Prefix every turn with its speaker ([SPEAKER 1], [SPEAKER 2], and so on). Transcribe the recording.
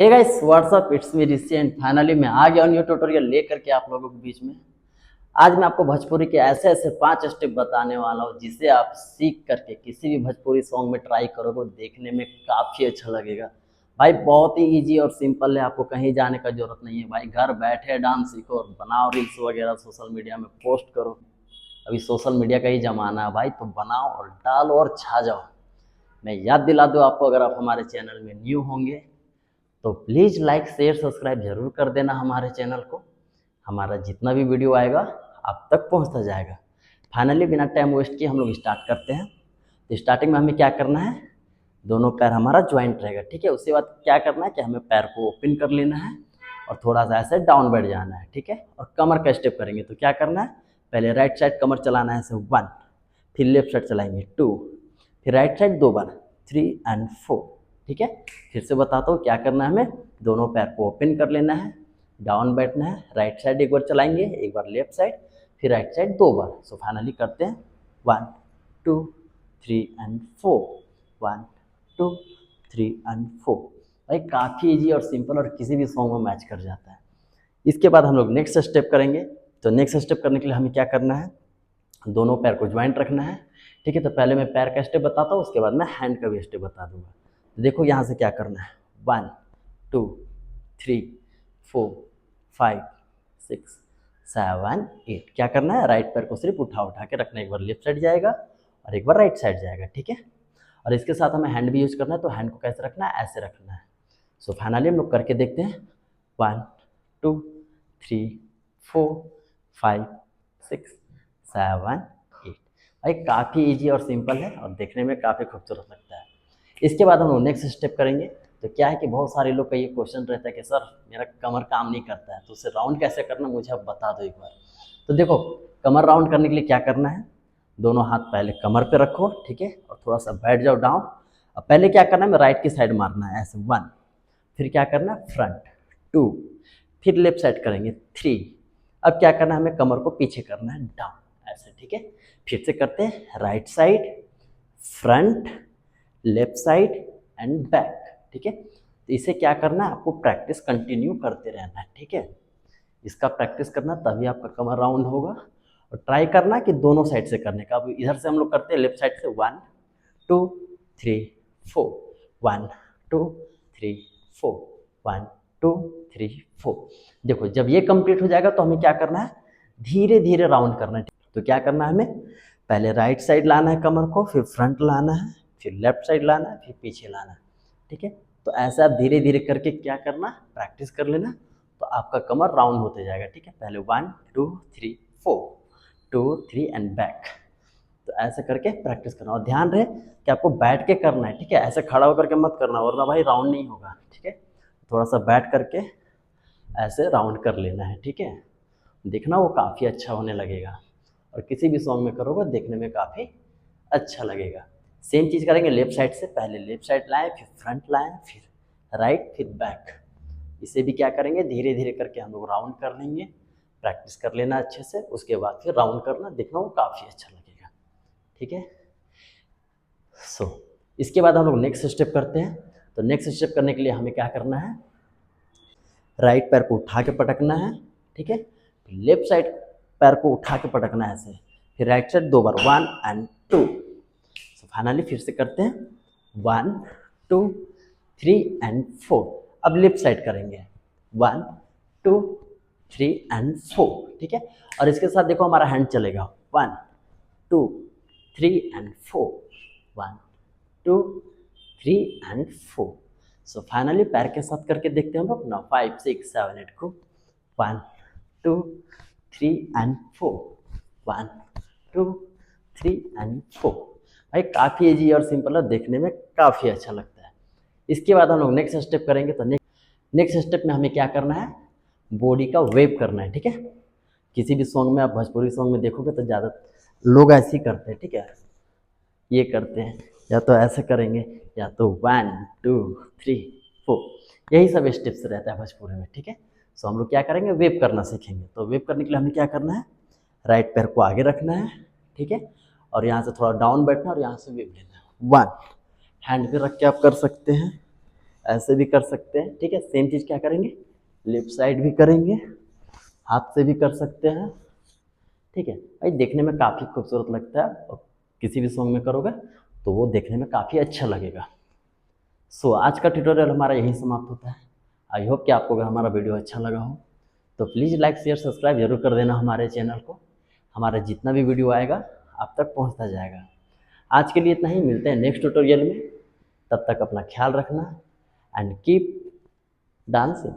[SPEAKER 1] Hey guys what's up it's me Rishi and finally मैं आ गया न्यू ट्यूटोरियल लेकर के आप लोगों के बीच में। आज मैं आपको भोजपुरी के ऐसे ऐसे 5 स्टेप बताने वाला हूँ जिसे आप सीख करके किसी भी भोजपुरी सॉन्ग में ट्राई करोगे, देखने में काफ़ी अच्छा लगेगा। भाई बहुत ही इजी और सिंपल है, आपको कहीं जाने का जरूरत नहीं है। भाई घर बैठे डांस सीखो और बनाओ रील्स वगैरह, सोशल मीडिया में पोस्ट करो। अभी सोशल मीडिया का ही ज़माना है भाई, तो बनाओ और डालो और छा जाओ। मैं याद दिला दूँ आपको, अगर आप हमारे चैनल में न्यू होंगे तो प्लीज़ लाइक शेयर सब्सक्राइब जरूर कर देना हमारे चैनल को। हमारा जितना भी वीडियो आएगा आप तक पहुंचता जाएगा। फाइनली बिना टाइम वेस्ट किए हम लोग स्टार्ट करते हैं। तो स्टार्टिंग में हमें क्या करना है, दोनों पैर हमारा ज्वाइंट रहेगा, ठीक है। उसके बाद क्या करना है कि हमें पैर को ओपन कर लेना है और थोड़ा सा ऐसे डाउन बैठ जाना है, ठीक है। और कमर का स्टेप करेंगे तो क्या करना है, पहले राइट साइड कमर चलाना है ऐसे 1, फिर लेफ्ट साइड चलाएंगे 2, फिर राइट साइड 2 बार 3 एंड 4, ठीक है। फिर से बताता हूँ क्या करना है, हमें दोनों पैर को ओपन कर लेना है, डाउन बैठना है, राइट साइड एक बार चलाएंगे, एक बार लेफ्ट साइड, फिर राइट साइड 2 बार। सो फाइनली करते हैं 1 2 3 एंड 4, 1 2 3 एंड 4। भाई काफ़ी इजी और सिंपल और किसी भी सॉन्ग में मैच कर जाता है। इसके बाद हम लोग नेक्स्ट स्टेप करेंगे। तो नेक्स्ट स्टेप करने के लिए हमें क्या करना है, दोनों पैर को ज्वाइंट रखना है, ठीक है। तो पहले मैं पैर का स्टेप बताता हूँ, उसके बाद मैं हैंड का भी स्टेप बता दूंगा। तो देखो यहाँ से क्या करना है, 1 2 3 4 5 6 7 8। क्या करना है, राइट पैर को सिर्फ उठा उठा के रखना है, एक बार लेफ्ट साइड जाएगा और एक बार राइट साइड जाएगा, ठीक है। और इसके साथ हमें हैंड भी यूज करना है, तो हैंड को कैसे रखना है, ऐसे रखना है। सो फाइनली हम लोग करके देखते हैं 1 2 3 4 5 6 7 8। भाई काफ़ी इजी और सिंपल है और देखने में काफ़ी खूबसूरत लगता है। इसके बाद हम लोग नेक्स्ट स्टेप करेंगे। तो क्या है कि बहुत सारे लोग का ये क्वेश्चन रहता है कि सर मेरा कमर काम नहीं करता है, तो उसे राउंड कैसे करना, मुझे आप बता दो एक बार। तो देखो, कमर राउंड करने के लिए क्या करना है, दोनों हाथ पहले कमर पे रखो, ठीक है, और थोड़ा सा बैठ जाओ डाउन। अब पहले क्या करना है, राइट की साइड मारना है ऐसे 1, फिर क्या करना है फ्रंट 2, फिर लेफ्ट साइड करेंगे 3। अब क्या करना है, हमें कमर को पीछे करना है डाउन ऐसे, ठीक है। फिर से करते हैं right side front left side and back, ठीक है। तो इसे क्या करना है, आपको प्रैक्टिस कंटिन्यू करते रहना है, ठीक है। इसका प्रैक्टिस करना तभी आपका कमर राउंड होगा। और ट्राई करना कि दोनों साइड से करने का। अब इधर से हम लोग करते हैं लेफ्ट साइड से 1 2 3 4, 1 2 3 4, 1 2 3 4। देखो जब ये कंप्लीट हो जाएगा तो हमें क्या करना है, धीरे धीरे राउंड करना है। तो क्या करना है, हमें पहले राइट साइड लाना है कमर को, फिर फ्रंट लाना है, फिर लेफ्ट साइड लाना है, फिर पीछे लाना है, ठीक है। तो ऐसा आप धीरे धीरे करके क्या करना, प्रैक्टिस कर लेना, तो आपका कमर राउंड होते जाएगा, ठीक है। पहले 1 2 3 4 2 3 एंड बैक। तो ऐसे करके प्रैक्टिस करना और ध्यान रहे कि आपको बैठ के करना है, ठीक है। ऐसे खड़ा होकर के मत करना वरना भाई राउंड नहीं होगा, ठीक है। थोड़ा सा बैठ करके ऐसे राउंड कर लेना है, ठीक है। देखना वो काफ़ी अच्छा होने लगेगा और किसी भी सॉन्ग में करोगे देखने में काफ़ी अच्छा लगेगा। सेम चीज़ करेंगे लेफ्ट साइड से, पहले लेफ्ट साइड लाएं, फिर फ्रंट लाएं, फिर राइट, फिर बैक। इसे भी क्या करेंगे, धीरे धीरे करके हम लोग राउंड कर लेंगे। प्रैक्टिस कर लेना अच्छे से, उसके बाद फिर राउंड करना, देखना वो काफ़ी अच्छा लगेगा, ठीक है। सो इसके बाद हम लोग नेक्स्ट स्टेप करते हैं। तो नेक्स्ट स्टेप करने के लिए हमें क्या करना है, राइट पैर को उठा के पटकना है, ठीक है। लेफ्ट साइड पैर को उठा के पटकना है ऐसे, फिर right side 2 bar 1 and 2। So finally फिर से करते हैं 1 2 3 एंड 4। अब लेफ्ट साइड करेंगे 1 2 3 एंड 4, ठीक है। और इसके साथ देखो हमारा हैंड चलेगा 1 2 3 एंड 4, 1 2 3 एंड 4। सो फाइनली पैर के साथ करके देखते हैं हम लोग ना, 5 6 7 8 को 1 2 3 एंड 4, 1 2 3 एंड 4। भाई काफ़ी इजी और सिंपल है, देखने में काफ़ी अच्छा लगता है। इसके बाद हम लोग नेक्स्ट स्टेप करेंगे। तो नेक्स्ट स्टेप में हमें क्या करना है, बॉडी का वेव करना है, ठीक है। किसी भी सॉन्ग में आप भोजपुरी सॉन्ग में देखोगे तो ज़्यादा लोग ऐसे ही करते हैं, ठीक है। ये करते हैं, या तो ऐसे करेंगे, या तो 1 2 3 4, यही सब स्टेप्स रहता है भोजपुरी में, ठीक है। सो हम लोग क्या करेंगे, वेव करना सीखेंगे। तो वेव करने के लिए हमें क्या करना है, राइट पैर को आगे रखना है, ठीक है, और यहाँ से थोड़ा डाउन बैठना और यहाँ से वेव लेना है। 1 हैंड पे रख के आप कर सकते हैं, ऐसे भी कर सकते हैं, ठीक है। सेम चीज़ क्या करेंगे, लेफ्ट साइड भी करेंगे, हाथ से भी कर सकते हैं, ठीक है भाई। देखने में काफ़ी खूबसूरत लगता है और किसी भी सॉन्ग में करोगे तो वो देखने में काफ़ी अच्छा लगेगा। सो आज का ट्यूटोरियल हमारा यहीं समाप्त होता है। आई होप कि आपको अगर हमारा वीडियो अच्छा लगा हो तो प्लीज़ लाइक शेयर सब्सक्राइब जरूर कर देना हमारे चैनल को। हमारा जितना भी वीडियो आएगा आप तक पहुंचता जाएगा। आज के लिए इतना ही, मिलते हैं नेक्स्ट ट्यूटोरियल में। तब तक अपना ख्याल रखना एंड कीप डांसिंग।